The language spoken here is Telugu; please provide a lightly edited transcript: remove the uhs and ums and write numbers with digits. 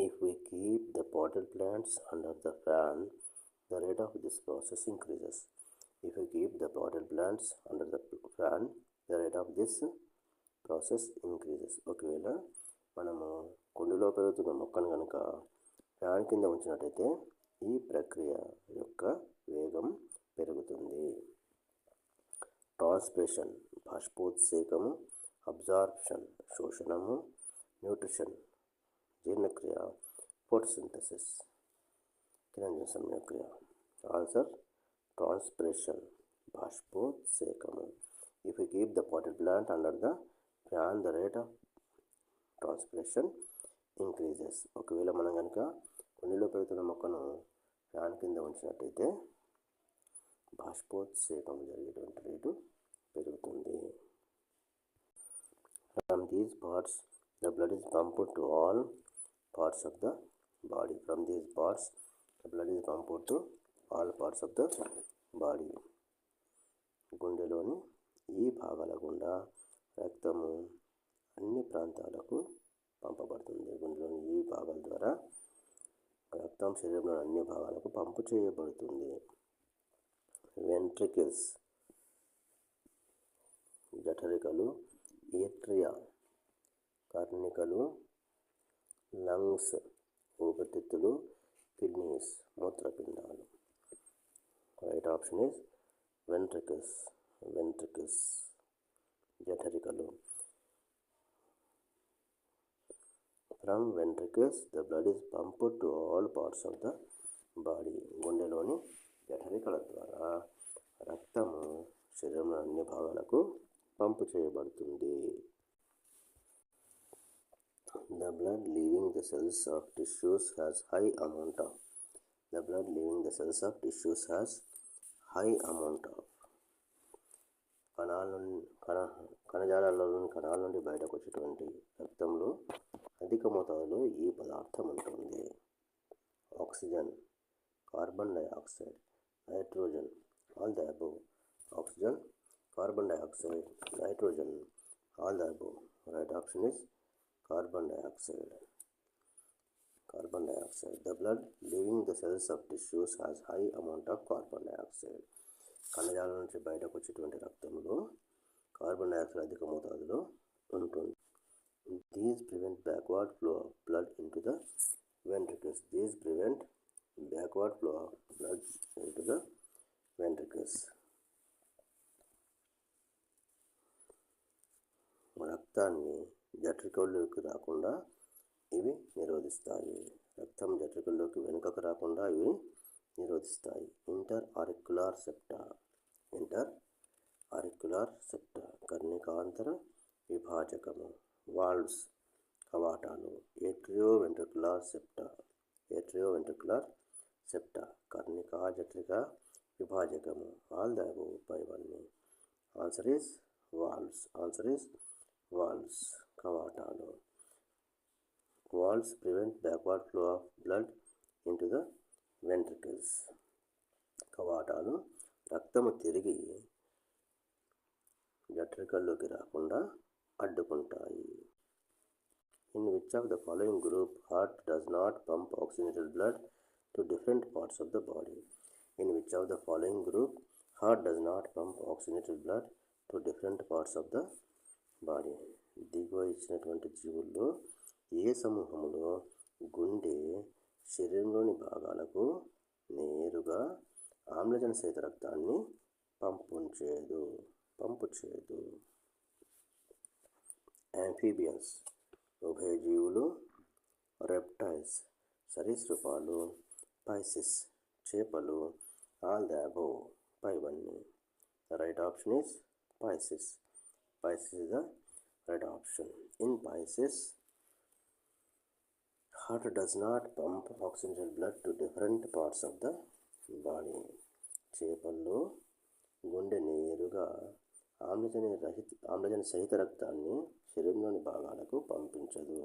If we keep the potted plants under the fan, the rate of this process increases. If we keep the potted plants under the fan, the rate of this process increases. ఒకవేళ మనము కుండలో పెరుగుతున్న మొక్కను కనుక ఫ్యాన్ కింద ఉంచినట్టయితే ఈ ప్రక్రియ యొక్క వేగం పెరుగుతుంది. ట్రాన్స్పిరేషన్ బాష్పోత్సేకము, అబ్జార్ప్షన్ శోషణము, న్యూట్రిషన్ జీర్ణక్రియ, ఫోటోసింథసిస్ కిరణజన సంయోగక్రియ. ఆన్సర్ ట్రాన్స్పిరేషన్ బాష్పోత్సేకము. If we keep the potted plant under the fan, the rate of transpiration increases. ఒకవేళ మనం కనుక కుండీలో పెరుగుతున్న మొక్కను ఫ్యాన్ కింద ఉంచినట్టయితే బాష్పోత్సేకం జరిగేటువంటి రేటు పెరుగుతుంది. From these parts, the blood is pumped to all parts of the body. From these parts, the blood is pumped to all parts of the body. గుండెలోని ఈ భాగాల గుండా రక్తము అన్ని ప్రాంతాలకు పంపబడుతుంది. గుండెలోని ఈ భాగాల ద్వారా రక్తం శరీరంలోని అన్ని భాగాలకు పంపు చేయబడుతుంది. వెంట్రికల్స్ జఠరికలు, ఏట్రియా కర్ణికలు, లంగ్స్ ఊపిరితిత్తులు, కిడ్నీస్ మూత్రపిండాలు. Right option is ventricles. Ventricles జఠరికలు. From ventricles, the blood is pumped to all parts of the body. గుండెలోని జఠరికల ద్వారా రక్తము శరీరంలో అన్ని భాగాలకు పంపు చేయబడుతుంది. The blood leaving the cells of tissues has high amount of. The blood leaving the cells of tissues has high amount of. కణజాలాల్లోని కణాల నుండి బయటకు వచ్చేటువంటి రక్తంలో అధిక మోతాదులో ఈ పదార్థం ఉంటుంది. Oxygen, carbon dioxide, nitrogen, all the above. Oxygen, carbon dioxide, nitrogen, all the above. Right option is carbon dioxide. Carbon dioxide. The blood leaving the cells of tissues has high amount of carbon dioxide. కణజాలం నుంచి బయటకు వచ్చేటువంటి రక్తంలో కార్బన్ డైఆక్సైడ్ అధిక మోతాదులో ఉంటుంది. These prevent backward flow of blood into the ventricles. These prevent backward flow of blood into the ventricles. రక్తాన్ని జఠరికల్లోకి రాకుండా ఇవి నిరోధిస్తాయి. రక్తం జఠరికల్లోకి వెనుకకు రాకుండా ఇవి నిరోధిస్తాయి. Interauricular septa. Interauricular septa కర్ణికాంతర విభాజకము. వాల్వ్స్ కవాటాలు. Atrioventricular septa. Atrioventricular septa కర్ణికా జఠరిక విభాజకము. ఆల్ ద అబోవ్ పైవన్నీ. Answer is valves. Answer is valves కవాటాలు. Valves prevent backward flow of blood into the ventricles. కవాటాలు రక్తము తిరిగి జఠరికల్లోకి రాకుండా అడ్డుకుంటాయి. In which of the following group heart does not pump oxygenated blood to different parts of the body? In which of the following group heart does not pump oxygenated blood to different parts of the body? దిగువ ఇచ్చినటువంటి జీవుల్లో ఏ సమూహములో గుండె శరీరంలోని భాగాలకు నేరుగా ఆమ్లజన సహిత రక్తాన్ని పంపు చేయదు. యాంఫీబియన్స్ ఉభయజీవులు, రెప్టైల్స్ సరీసృపాలు, పైసిస్ చేపలు, ఆల్ ద అబోవ్ పైవన్నీ. The right option is Pisces. Pisces is the right option. In Pisces heart does not pump oxygenated blood to different parts of the body. చేపల్లో గుండె నేరుగా ఆమ్లజన సహిత రక్తాన్ని శరీరంలోని భాగాలకు పంపించదు.